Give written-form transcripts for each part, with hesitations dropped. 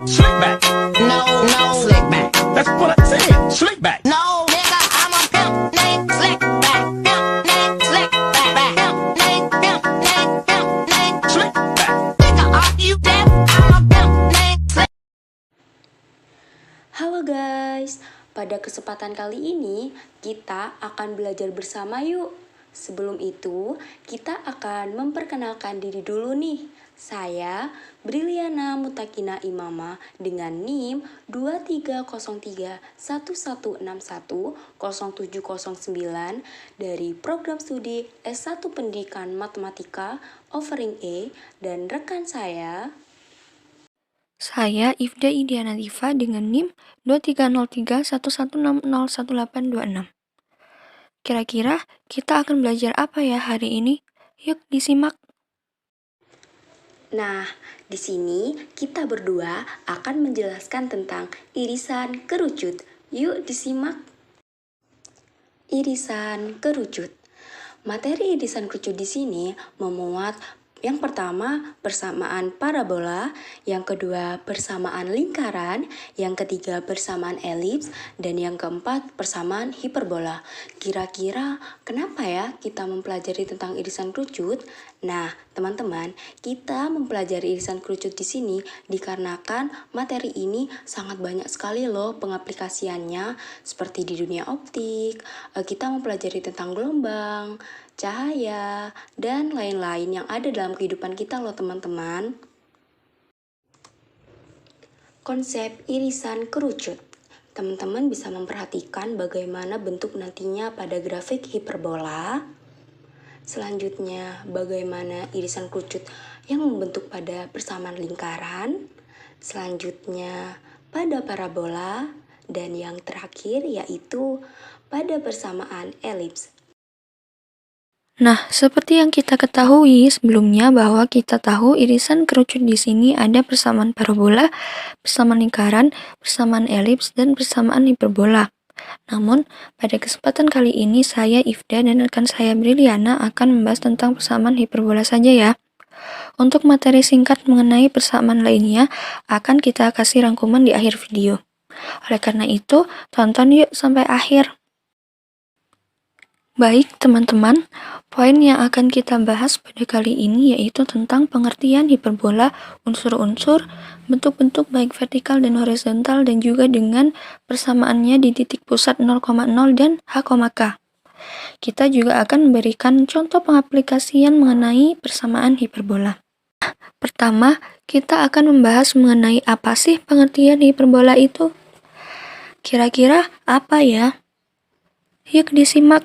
Slick back. No, no, slick back. That's what I said. Slick back. No, nigga, I'm a pimp named Slick Back. Pimp named Slick Back. Pimp named Slick back. Nigga, are you deaf? I'm a pimp named Slick. Halo guys, pada kesempatan kali ini kita akan belajar bersama yuk. Sebelum itu, kita akan memperkenalkan diri dulu nih. Saya Briliana Mutakina Imama dengan NIM 230311610709 dari program studi S1 Pendidikan Matematika Offering A, dan rekan saya Ifda Idiana Diva dengan NIM 230311601826. Kira-kira kita akan belajar apa ya hari ini? Yuk disimak. Nah, di sini kita berdua akan menjelaskan tentang irisan kerucut. Yuk disimak. Irisan kerucut. Materi irisan kerucut di sini memuat yang pertama persamaan parabola, yang kedua persamaan lingkaran, yang ketiga persamaan elips, dan yang keempat persamaan hiperbola. Kira-kira kenapa ya kita mempelajari tentang irisan kerucut? Nah, teman-teman, kita mempelajari irisan kerucut di sini dikarenakan materi ini sangat banyak sekali loh pengaplikasiannya, seperti di dunia optik, kita mempelajari tentang gelombang, cahaya, dan lain-lain yang ada dalam kehidupan kita loh teman-teman. Konsep irisan kerucut. Teman-teman bisa memperhatikan bagaimana bentuk nantinya pada grafik hiperbola. Selanjutnya, bagaimana irisan kerucut yang membentuk pada persamaan lingkaran. Selanjutnya, pada parabola. Dan yang terakhir yaitu pada persamaan elips. Nah, seperti yang kita ketahui sebelumnya bahwa kita tahu irisan kerucut di sini ada persamaan parabola, persamaan lingkaran, persamaan elips, dan persamaan hiperbola. Namun, pada kesempatan kali ini saya Ifda dan rekan saya Briliana akan membahas tentang persamaan hiperbola saja ya. Untuk materi singkat mengenai persamaan lainnya akan kita kasih rangkuman di akhir video. Oleh karena itu, tonton yuk sampai akhir. Baik teman-teman, poin yang akan kita bahas pada kali ini yaitu tentang pengertian hiperbola, unsur-unsur, bentuk-bentuk baik vertikal dan horizontal, dan juga dengan persamaannya di titik pusat 0,0 dan h, k. Kita juga akan memberikan contoh pengaplikasian mengenai persamaan hiperbola. Pertama, kita akan membahas mengenai apa sih pengertian hiperbola itu. Kira-kira apa ya? Yuk disimak.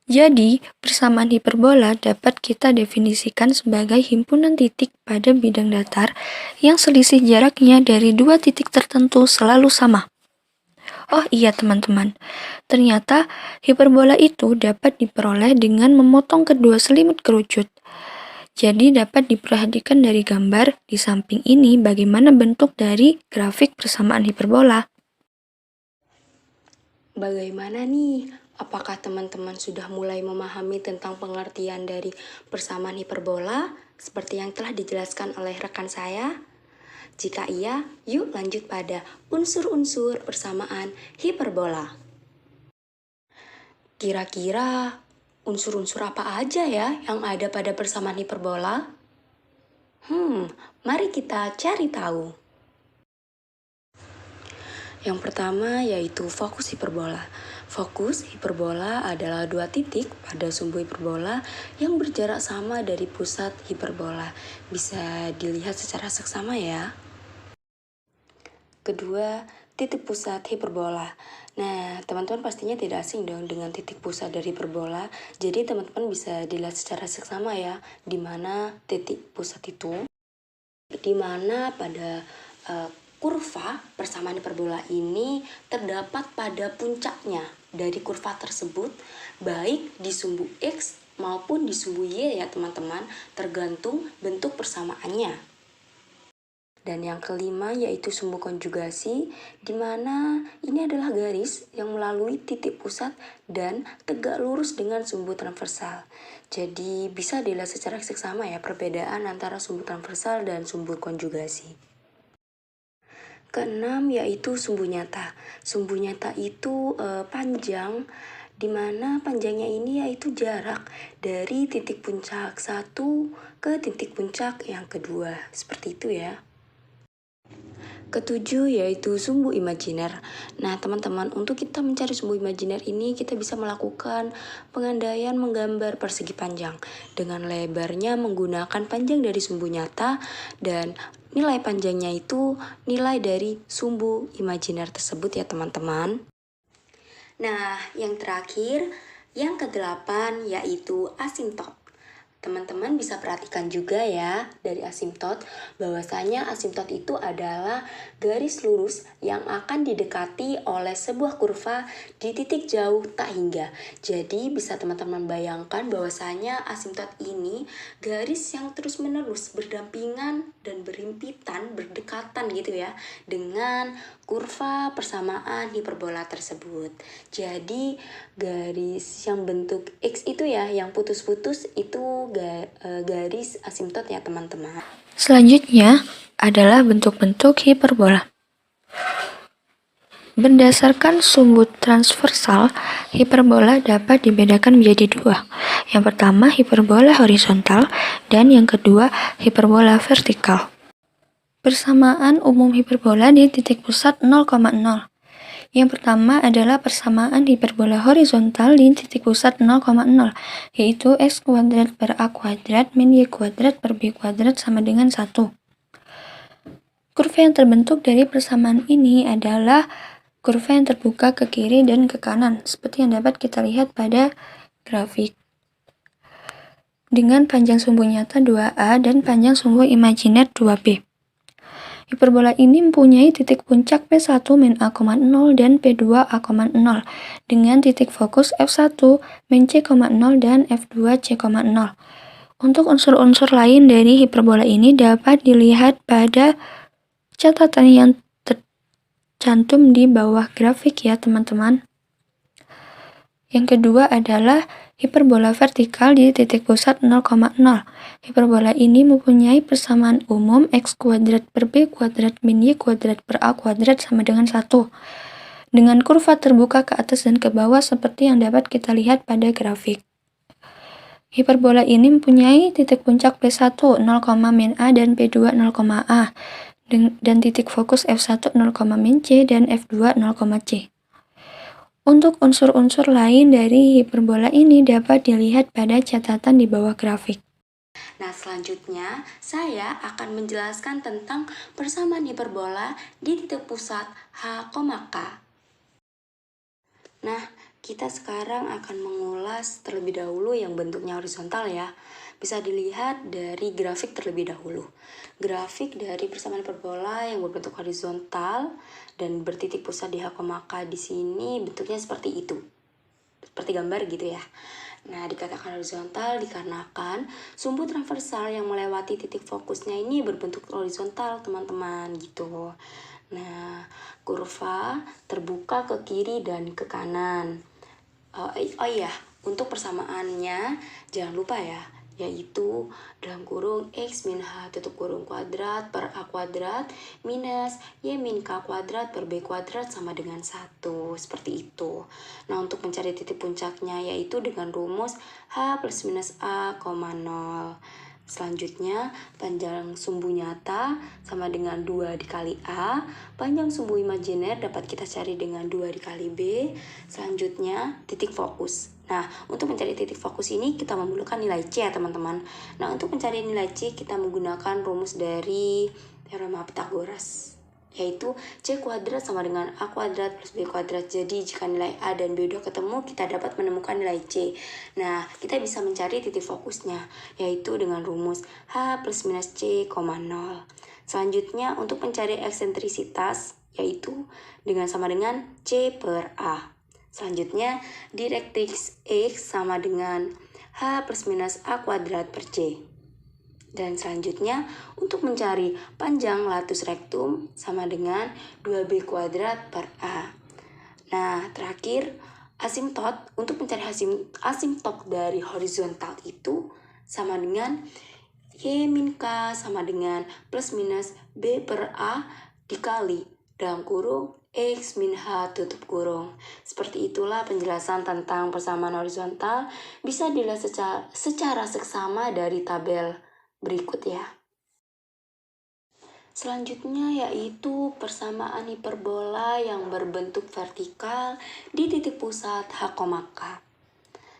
Jadi, persamaan hiperbola dapat kita definisikan sebagai himpunan titik pada bidang datar yang selisih jaraknya dari dua titik tertentu selalu sama. Oh iya teman-teman, ternyata hiperbola itu dapat diperoleh dengan memotong kedua selimut kerucut. Jadi dapat diperhatikan dari gambar di samping ini bagaimana bentuk dari grafik persamaan hiperbola. Bagaimana nih? Apakah teman-teman sudah mulai memahami tentang pengertian dari persamaan hiperbola seperti yang telah dijelaskan oleh rekan saya? Jika iya, yuk lanjut pada unsur-unsur persamaan hiperbola. Kira-kira unsur-unsur apa aja ya yang ada pada persamaan hiperbola? Mari kita cari tahu. Yang pertama yaitu fokus hiperbola. Fokus hiperbola adalah dua titik pada sumbu hiperbola yang berjarak sama dari pusat hiperbola. Bisa dilihat secara seksama ya. Kedua, titik pusat hiperbola. Nah, teman-teman pastinya tidak asing dong dengan titik pusat dari hiperbola. Jadi teman-teman bisa dilihat secara seksama ya, di mana titik pusat itu, di mana pada kurva persamaan hiperbola ini terdapat pada puncaknya dari kurva tersebut, baik di sumbu X maupun di sumbu Y ya teman-teman, tergantung bentuk persamaannya. Dan yang kelima yaitu sumbu konjugasi, di mana ini adalah garis yang melalui titik pusat dan tegak lurus dengan sumbu transversal. Jadi bisa dilihat secara seksama ya perbedaan antara sumbu transversal dan sumbu konjugasi. Keenam yaitu sumbu nyata. Sumbu nyata itu panjang, dimana panjangnya ini yaitu jarak dari titik puncak satu ke titik puncak yang kedua. Seperti itu ya. Ketujuh yaitu sumbu imajiner. Nah teman-teman, untuk kita mencari sumbu imajiner ini kita bisa melakukan pengandaian menggambar persegi panjang dengan lebarnya menggunakan panjang dari sumbu nyata dan nilai panjangnya itu nilai dari sumbu imajiner tersebut ya teman-teman. Nah yang terakhir, yang ke-8 yaitu asimtot. Teman-teman bisa perhatikan juga ya dari asimtot, bahwasanya asimtot itu adalah garis lurus yang akan didekati oleh sebuah kurva di titik jauh tak hingga. Jadi bisa teman-teman bayangkan bahwasanya asimtot ini garis yang terus-menerus berdampingan dan berhimpitan, berdekatan gitu ya dengan kurva persamaan hiperbola tersebut. Jadi garis yang bentuk X itu ya, yang putus-putus itu garis asimtot ya teman-teman. Selanjutnya adalah bentuk-bentuk hiperbola. Berdasarkan sumbu transversal, hiperbola dapat dibedakan menjadi dua. Yang pertama hiperbola horizontal dan yang kedua hiperbola vertikal. Persamaan umum hiperbola di titik pusat 0,0. Yang pertama adalah persamaan hiperbola horizontal di titik pusat 0,0, yaitu x kuadrat per a kuadrat min y kuadrat per b kuadrat sama dengan 1. Kurva yang terbentuk dari persamaan ini adalah kurva yang terbuka ke kiri dan ke kanan, seperti yang dapat kita lihat pada grafik. Dengan panjang sumbu nyata 2a dan panjang sumbu imajiner 2b. Hiperbola ini mempunyai titik puncak P1 min A,0 dan P2 A,0 dengan titik fokus F1 min C,0 dan F2 C,0. Untuk unsur-unsur lain dari hiperbola ini dapat dilihat pada catatan yang tercantum di bawah grafik ya teman-teman. Yang kedua adalah hiperbola vertikal di titik pusat 0,0. Hiperbola ini mempunyai persamaan umum x kuadrat per b kuadrat min y kuadrat per a kuadrat sama dengan 1. Dengan kurva terbuka ke atas dan ke bawah seperti yang dapat kita lihat pada grafik. Hiperbola ini mempunyai titik puncak P1 0, min a dan P2 0, a dan titik fokus F1 0, min c dan F2 0, c. Untuk unsur-unsur lain dari hiperbola ini dapat dilihat pada catatan di bawah grafik. Nah selanjutnya saya akan menjelaskan tentang persamaan hiperbola di titik pusat H, K. Nah kita sekarang akan mengulas terlebih dahulu yang bentuknya horizontal ya. Bisa dilihat dari grafik terlebih dahulu. Grafik dari persamaan hiperbola yang berbentuk horizontal dan bertitik pusat di H, K di sini bentuknya seperti itu. Seperti gambar gitu ya. Nah, dikatakan horizontal dikarenakan sumbu transversal yang melewati titik fokusnya ini berbentuk horizontal, teman-teman, gitu. Nah, kurva terbuka ke kiri dan ke kanan. Oh iya, untuk persamaannya jangan lupa ya, yaitu dalam kurung x min h tutup kurung kuadrat per a kuadrat minus y min k kuadrat per b kuadrat sama dengan 1, seperti itu. Nah untuk mencari titik puncaknya yaitu dengan rumus h plus minus a, 0. Selanjutnya panjang sumbu nyata sama dengan 2 dikali a, panjang sumbu imajiner dapat kita cari dengan 2 dikali b. Selanjutnya titik fokus. Nah, untuk mencari titik fokus ini kita memerlukan nilai C ya teman-teman. Nah, untuk mencari nilai C kita menggunakan rumus dari teorema Pythagoras, yaitu C kuadrat sama dengan A kuadrat plus B kuadrat. Jadi jika nilai A dan B udah ketemu, kita dapat menemukan nilai C. Nah, kita bisa mencari titik fokusnya, yaitu dengan rumus H plus minus C, 0. Selanjutnya untuk mencari eksentrisitas, yaitu dengan sama dengan C per A. Selanjutnya, direktrix X sama dengan H plus minus A kuadrat per C. Dan selanjutnya, untuk mencari panjang latus rectum sama dengan 2B kuadrat per A. Nah, terakhir, asimtot. Untuk mencari asimtot dari horizontal itu sama dengan Y min K sama dengan plus minus B per A dikali dalam kurung X min H tutup kurung. Seperti itulah penjelasan tentang persamaan horizontal bisa dilihat secara seksama dari tabel berikut ya. Selanjutnya yaitu persamaan hiperbola yang berbentuk vertikal di titik pusat H, K.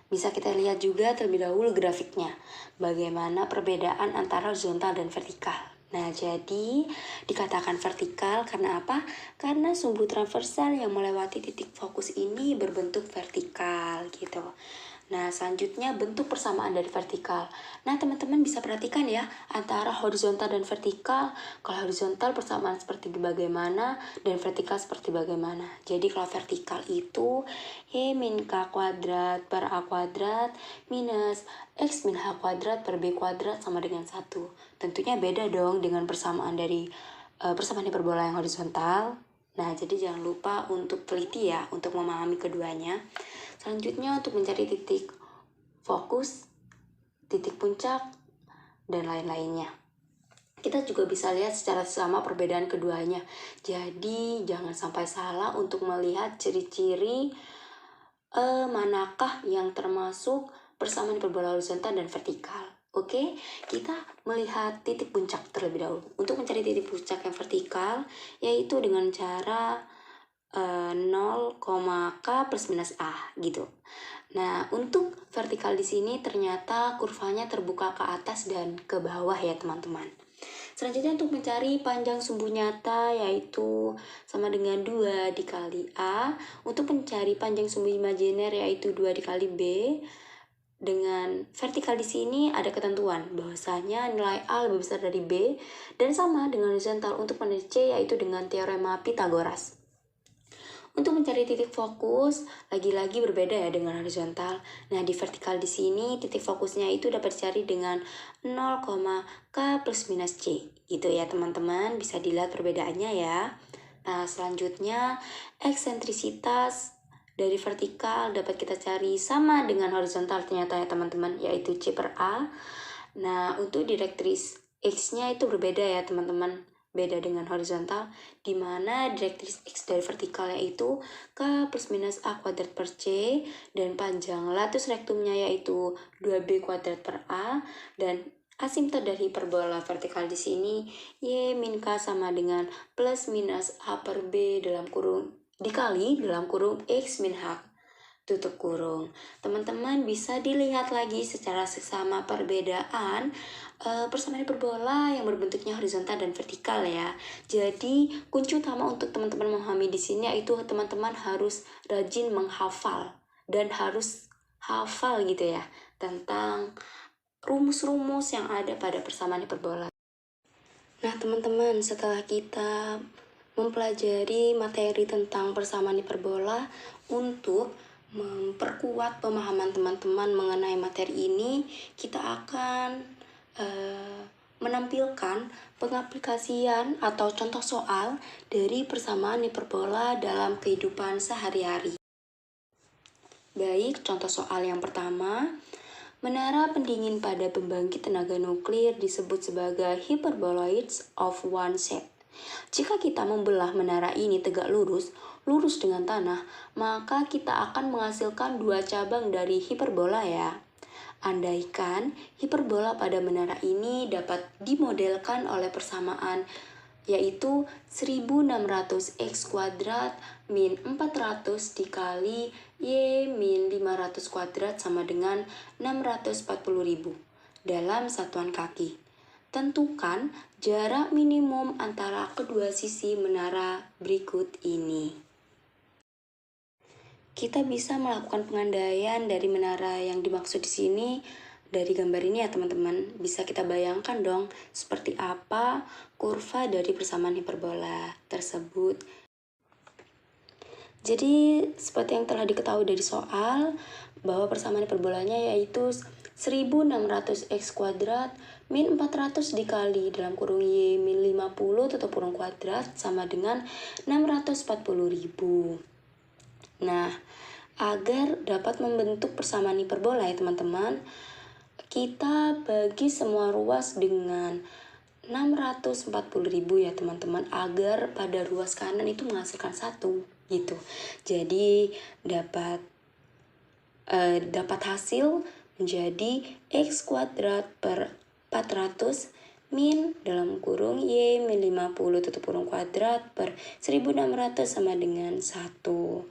Bisa kita lihat juga terlebih dahulu grafiknya, bagaimana perbedaan antara horizontal dan vertikal. Nah, jadi dikatakan vertikal karena apa? Karena sumbu transversal yang melewati titik fokus ini berbentuk vertikal gitu. Nah, selanjutnya bentuk persamaan dari vertikal. Nah, teman-teman bisa perhatikan ya, antara horizontal dan vertikal. Kalau horizontal persamaan seperti bagaimana, dan vertikal seperti bagaimana. Jadi kalau vertikal itu Y min K kuadrat per A kuadrat minus X min H kuadrat per B kuadrat sama dengan 1. Tentunya beda dong dengan persamaan dari persamaan hiperbola yang horizontal. Nah, jadi jangan lupa untuk teliti ya, untuk memahami keduanya. Selanjutnya untuk mencari titik fokus, titik puncak, dan lain-lainnya. Kita juga bisa lihat secara sama perbedaan keduanya. Jadi jangan sampai salah untuk melihat ciri-ciri manakah yang termasuk persamaan hiperbola horizontal dan vertikal. Oke, kita melihat titik puncak terlebih dahulu. Untuk mencari titik puncak yang vertikal, yaitu dengan cara 0, K plus minus A gitu. Nah, untuk vertikal di sini ternyata kurvanya terbuka ke atas dan ke bawah ya teman-teman. Selanjutnya untuk mencari panjang sumbu nyata yaitu sama dengan 2 dikali A. Untuk mencari panjang sumbu imajiner yaitu 2 dikali B. Dengan vertikal di sini ada ketentuan bahwasanya nilai A lebih besar dari B dan sama dengan horizontal untuk mencari C yaitu dengan teorema Pythagoras. Untuk mencari titik fokus, lagi-lagi berbeda ya dengan horizontal. Nah, di vertikal di sini titik fokusnya itu dapat dicari dengan 0, K plus minus C. Gitu ya teman-teman, bisa dilihat perbedaannya ya. Nah, selanjutnya eksentrisitas dari vertikal dapat kita cari sama dengan horizontal ternyata ya teman-teman, yaitu C per A. Nah, untuk direktris X-nya itu berbeda ya teman-teman. Beda dengan horizontal, di mana direktris X dari vertikal yaitu K plus minus A kuadrat per C, dan panjang latus rektumnya yaitu 2B kuadrat per A, dan asimtot dari hiperbola vertikal di sini Y min K sama dengan plus minus A per B dalam kurung dikali dalam kurung X min H tutup kurung. Teman-teman bisa dilihat lagi secara seksama perbedaan persamaan hiperbola yang berbentuknya horizontal dan vertikal ya. Jadi kunci utama untuk teman-teman memahami di sini yaitu teman-teman harus rajin menghafal dan harus hafal gitu ya tentang rumus-rumus yang ada pada persamaan hiperbola. Nah teman-teman, setelah kita mempelajari materi tentang persamaan hiperbola, untuk memperkuat pemahaman teman-teman mengenai materi ini, kita akan menampilkan pengaplikasian atau contoh soal dari persamaan hiperbola dalam kehidupan sehari-hari. Baik, contoh soal yang pertama, menara pendingin pada pembangkit tenaga nuklir disebut sebagai hyperboloids of one set. Jika kita membelah menara ini tegak lurus dengan tanah, maka kita akan menghasilkan 2 cabang dari hiperbola ya. Andaikan hiperbola pada menara ini dapat dimodelkan oleh persamaan yaitu 1600x kuadrat min 400 dikali Y min 500 kuadrat sama dengan 640.000 dalam satuan kaki. Tentukan jarak minimum antara kedua sisi menara berikut ini. Kita bisa melakukan pengandaian dari menara yang dimaksud di sini dari gambar ini ya teman-teman. Bisa kita bayangkan dong seperti apa kurva dari persamaan hiperbola tersebut. Jadi seperti yang telah diketahui dari soal bahwa persamaan hiperbolanya yaitu 1600x kuadrat min 400 dikali dalam kurung Y min 50 tutup kurung kuadrat sama dengan 640.000. Nah, agar dapat membentuk persamaan hiperbola ya teman-teman, kita bagi semua ruas dengan 640.000 ya teman-teman, agar pada ruas kanan itu menghasilkan 1 gitu. Jadi dapat hasil menjadi x kuadrat per 400 min dalam kurung y min 50 tutup kurung kuadrat per 1600 sama dengan 1.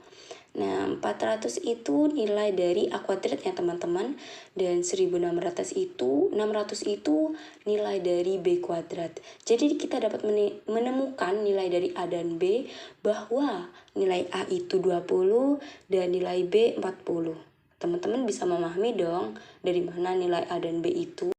Nah, 400 itu nilai dari A kuadrat ya teman-teman, dan 600 itu nilai dari B kuadrat. Jadi kita dapat menemukan nilai dari A dan B, bahwa nilai A itu 20 dan nilai B 40. Teman-teman bisa memahami dong dari mana nilai A dan B itu.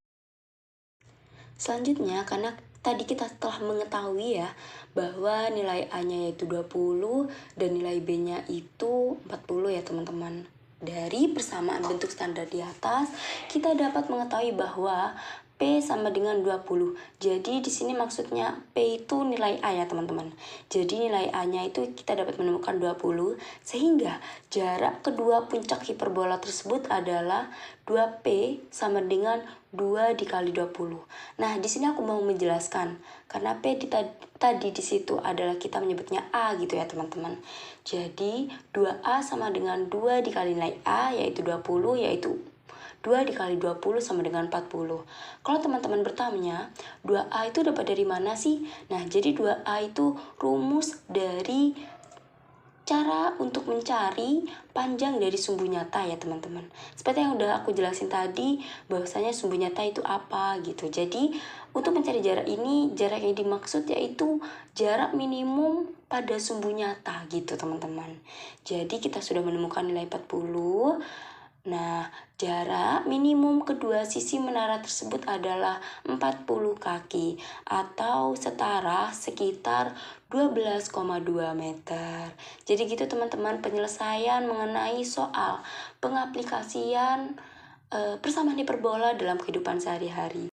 Selanjutnya, karena tadi kita telah mengetahui ya bahwa nilai A-nya yaitu 20 dan nilai B-nya itu 40 ya teman-teman. Dari persamaan bentuk standar di atas, kita dapat mengetahui bahwa P sama dengan 20. Jadi di sini maksudnya P itu nilai A ya teman-teman. Jadi nilai A-nya itu kita dapat menemukan 20, sehingga jarak kedua puncak hiperbola tersebut adalah 2P sama dengan 2 dikali 20. Nah, di sini aku mau menjelaskan karena P tadi di situ adalah kita menyebutnya A gitu ya teman-teman. Jadi 2A sama dengan 2 dikali nilai A yaitu 20, yaitu 2 dikali 20 sama dengan 40. Kalau teman-teman bertanya, 2A itu dapat dari mana sih? Nah, jadi 2A itu rumus dari cara untuk mencari panjang dari sumbu nyata ya teman-teman. Seperti yang udah aku jelasin tadi, bahwasanya sumbu nyata itu apa gitu. Jadi untuk mencari jarak ini, jarak yang dimaksud yaitu jarak minimum pada sumbu nyata gitu teman-teman. Jadi kita sudah menemukan nilai 40. Nah, jarak minimum kedua sisi menara tersebut adalah 40 kaki atau setara sekitar 12,2 meter. Jadi gitu teman-teman penyelesaian mengenai soal pengaplikasian persamaan hiperbola dalam kehidupan sehari-hari.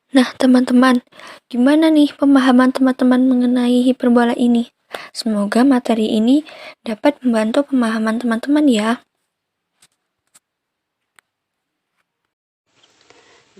Nah, teman-teman, gimana nih pemahaman teman-teman mengenai hiperbola ini? Semoga materi ini dapat membantu pemahaman teman-teman ya.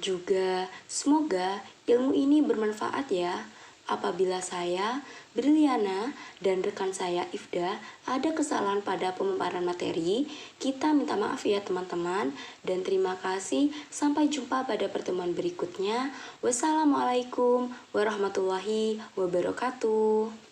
Juga semoga ilmu ini bermanfaat ya. Apabila saya, Briliana, dan rekan saya Ifda ada kesalahan pada pemaparan materi, kita minta maaf ya teman-teman, dan terima kasih. Sampai jumpa pada pertemuan berikutnya. Wassalamualaikum warahmatullahi wabarakatuh.